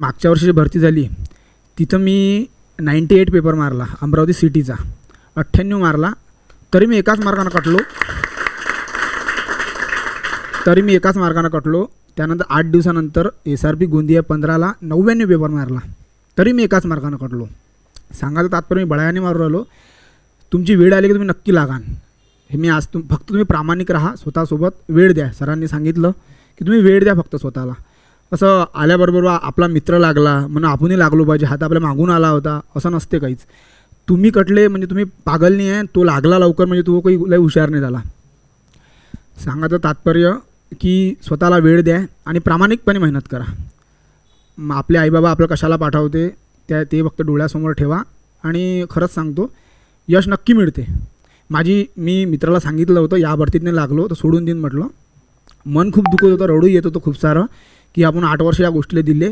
मागच्या वर्षी जी भरती झाली तिथं मी 98 पेपर मारला, अमरावती सिटीचा 98 मारला, तरी मी एकाच मार्गाने कटलो. त्यानंतर 8 दिवसानंतर SRP गोंदिया 15ला 99 पेपर मारला, तरी मी एकाच मार्गाने कटलो. सांगायचं तात्पर्य मी बळायाने मारू राहिलो. तुमची वेळ आली की तुम्ही नक्की लागान. हे मी आज फक्त तुम्ही प्रामाणिक राहा, स्वतःसोबत वेळ द्या. सरांनी सांगितलं की तुम्ही वेळ द्या फक्त स्वतःला. असं आल्याबरोबर आपला मित्र लागला म्हणून आपणही लागलो पाहिजे, हात आपल्या मागून आला होता असं नसते काहीच. तुम्ही कटले म्हणजे तुम्ही पागल नाही आहे, तो लागला लवकर म्हणजे तो काही लय हुशार नाही झाला. सांगायचं तात्पर्य की स्वतःला वेळ द्या आणि प्रामाणिकपणे मेहनत करा. मग आपले आईबाबा आपलं कशाला पाठवते ते फक्त डोळ्यासमोर ठेवा आणि खरंच सांगतो यश नक्की मिळते. मी मित्राला सांगितलं होतं या भरतीत नाही लागलो तर सोडून देईन म्हटलं. मन खूप दुखत होतं, रडू येत होतं खूप सारं की आपण 8 वर्ष या गोष्टीला दिले.